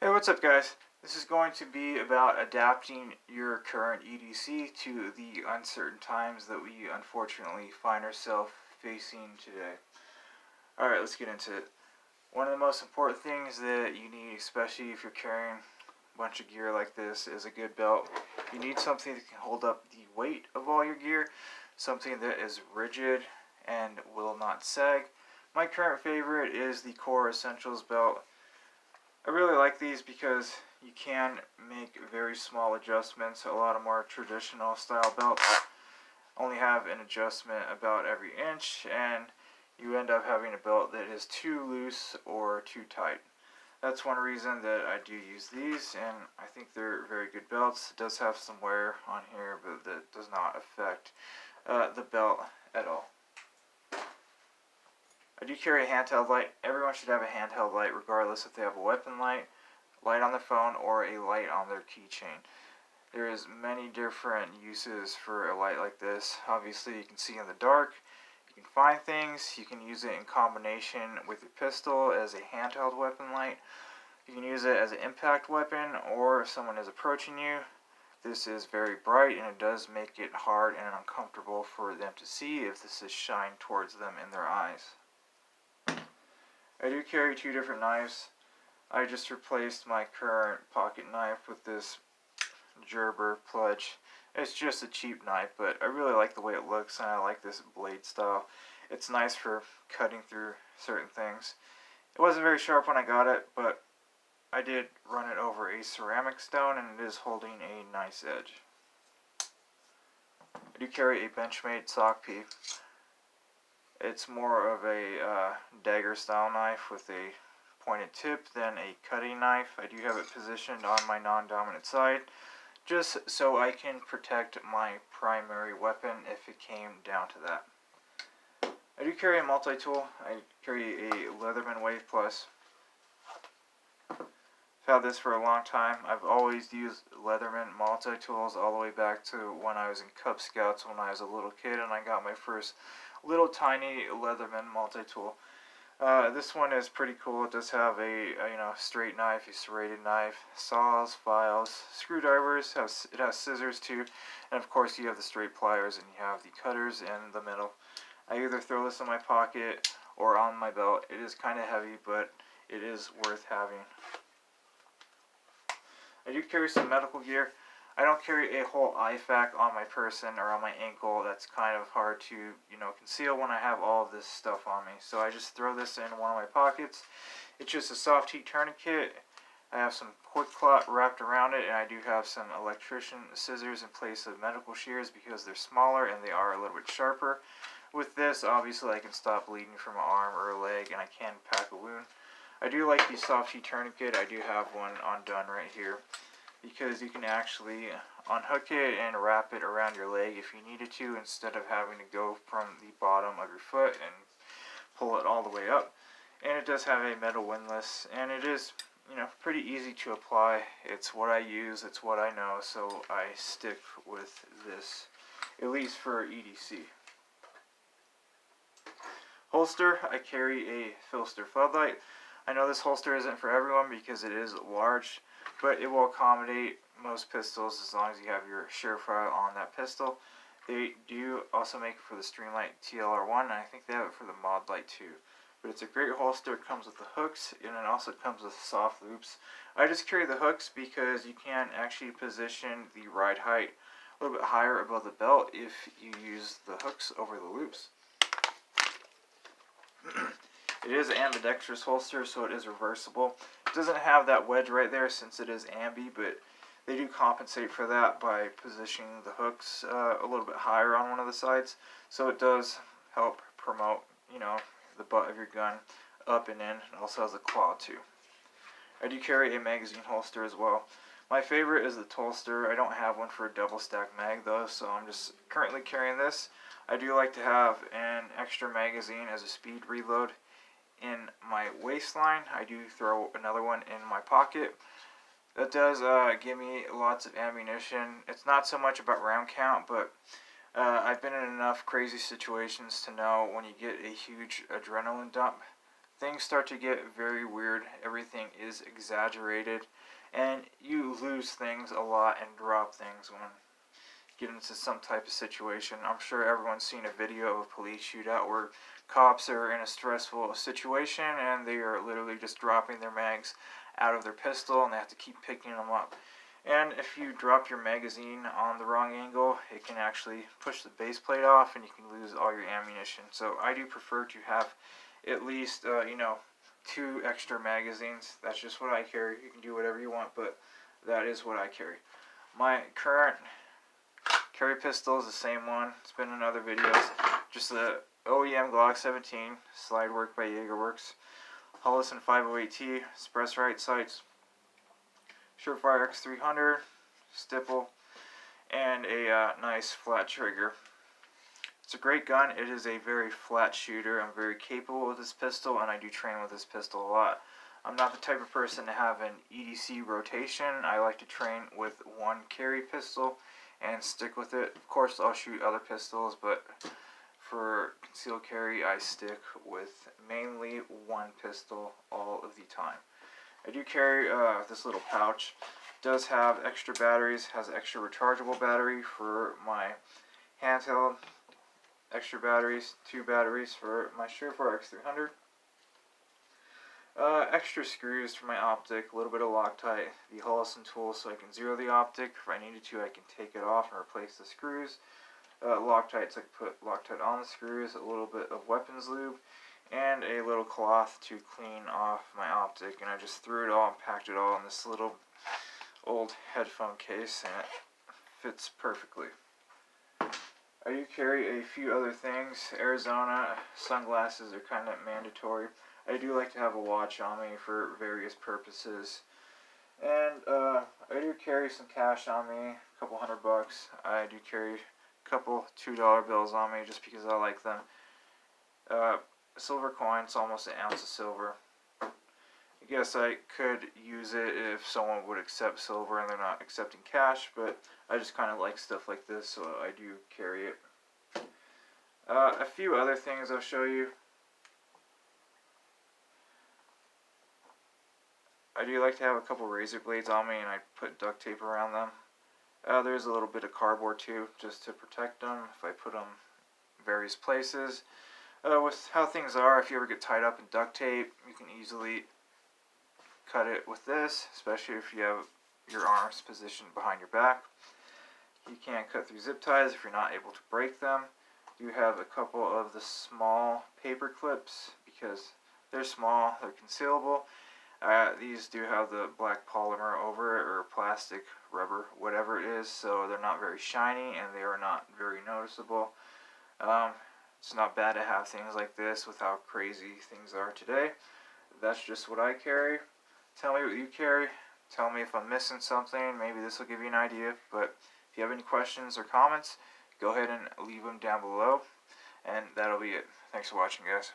Hey, what's up guys? This is going to be about adapting your current EDC to the uncertain times that we unfortunately find ourselves facing today. Alright, let's get into it. One of the most important things that you need, especially if you're carrying a bunch of gear like this, is a good belt. You need something that can hold up the weight of all your gear, something that is rigid and will not sag. My current favorite is the Core Essentials belt. I really like these because you can make very small adjustments. A lot of more traditional style belts only have an adjustment about every inch, and you end up having a belt that is too loose or too tight. That's one reason that I do use these, and I think they're very good belts. It does have some wear on here, but that does not affect the belt at all. I do carry a handheld light. Everyone should have a handheld light regardless if they have a weapon light on their phone, or a light on their keychain. There is many different uses for a light like this. Obviously you can see in the dark, you can find things, you can use it in combination with your pistol as a handheld weapon light. You can use it as an impact weapon, or if someone is approaching you. This is very bright and it does make it hard and uncomfortable for them to see if this is shined towards them in their eyes. I do carry two different knives. I just replaced my current pocket knife with this gerber pledge. It's just a cheap knife, but I really like the way it looks, and I like this blade style. It's nice for cutting through certain things. It wasn't very sharp when I got it, but I did run it over a ceramic stone, and it is holding a nice edge. I do carry a benchmade sock pea. It's more of a dagger style knife with a pointed tip than a cutting knife. I do have it positioned on my non-dominant side just so I can protect my primary weapon if it came down to that. I do carry a multi-tool. I carry a Leatherman Wave Plus. I've had this for a long time. I've always used Leatherman multi-tools all the way back to when I was in Cub Scouts when I was a little kid, and I got my first little tiny Leatherman multi-tool. This one is pretty cool. It does have a straight knife, a serrated knife, saws, files, screwdrivers. It has scissors too, and of course you have the straight pliers and you have the cutters in the middle. I either throw this in my pocket or on my belt. It is kind of heavy, but it is worth having. I do carry some medical gear. I don't carry a whole IFAK on my person or on my ankle. That's kind of hard to, conceal when I have all of this stuff on me. So I just throw this in one of my pockets. It's just a soft heat tourniquet. I have some quik clot wrapped around it, and I do have some electrician scissors in place of medical shears because they're smaller and they are a little bit sharper. With this, obviously I can stop bleeding from an arm or a leg, and I can pack a wound. I do like the soft heat tourniquet. I do have one undone right here, because you can actually unhook it and wrap it around your leg if you needed to, instead of having to go from the bottom of your foot and pull it all the way up. And it does have a metal windlass, and it is, pretty easy to apply. It's what I use, it's what I know, so I stick with this, at least for EDC. Holster, I carry a phlster floodlight. I know this holster isn't for everyone because it is large, but it will accommodate most pistols as long as you have your surefire on that pistol. They do also make it for the Streamlight TLR1, and I think they have it for the Mod Light too. But it's a great holster. It comes with the hooks, and it also comes with soft loops. I just carry the hooks because you can actually position the ride height a little bit higher above the belt if you use the hooks over the loops. It is an ambidextrous holster, so it is reversible. It doesn't have that wedge right there since it is ambi, but they do compensate for that by positioning the hooks a little bit higher on one of the sides. So it does help promote, the butt of your gun up and in. It also has a claw too. I do carry a magazine holster as well. My favorite is the Tolster. I don't have one for a double stack mag though, so I'm just currently carrying this. I do like to have an extra magazine as a speed reload in my waistline. I do throw another one in my pocket. That does give me lots of ammunition. It's not so much about round count, but I've been in enough crazy situations to know when you get a huge adrenaline dump, things start to get very weird. Everything is exaggerated, and you lose things a lot and drop things when get into some type of situation. I'm sure everyone's seen a video of a police shootout where cops are in a stressful situation and they are literally just dropping their mags out of their pistol and they have to keep picking them up. And if you drop your magazine on the wrong angle, it can actually push the base plate off and you can lose all your ammunition. So I do prefer to have at least, 2 extra magazines. That's just what I carry. You can do whatever you want, but that is what I carry. My current carry pistol is the same one. It's been in other videos. Just the OEM Glock 17, slide work by Jaegerworks. Holosun 508T, suppressor right sights. Surefire X300, stipple, and a nice flat trigger. It's a great gun. It is a very flat shooter. I'm very capable with this pistol, and I do train with this pistol a lot. I'm not the type of person to have an EDC rotation. I like to train with one carry pistol and stick with it. Of course, I'll shoot other pistols, but for concealed carry, I stick with mainly one pistol all of the time. I do carry this little pouch. It does have extra batteries, has extra rechargeable battery for my handheld, extra batteries, 2 batteries for my Surefire X300, extra screws for my optic, a little bit of Loctite, the holosun tool so I can zero the optic. If I needed to, I can take it off and replace the screws. Loctite so I can put Loctite on the screws, a little bit of weapons lube, and a little cloth to clean off my optic. And I just threw it all and packed it all in this little old headphone case, and it fits perfectly. I do carry a few other things. Arizona sunglasses are kind of mandatory. I do like to have a watch on me for various purposes. And I do carry some cash on me, a couple $100. I do carry a couple $2 bills on me just because I like them. Silver coins, almost an ounce of silver. I guess I could use it if someone would accept silver and they're not accepting cash, but I just kind of like stuff like this, so I do carry it. A few other things I'll show you. I do like to have a couple razor blades on me, and I put duct tape around them. There's a little bit of cardboard too, just to protect them if I put them various places. With how things are, if you ever get tied up in duct tape, you can easily cut it with this, especially if you have your arms positioned behind your back. You can't cut through zip ties if you're not able to break them. You have a couple of the small paper clips because they're small, they're concealable. These do have the black polymer over it, or plastic, rubber, whatever it is, so they're not very shiny and they are not very noticeable. It's not bad to have things like this with how crazy things are today. That's just what I carry. Tell me what you carry. Tell me if I'm missing something. Maybe this will give you an idea. But if you have any questions or comments, go ahead and leave them down below. And that'll be it. Thanks for watching, guys.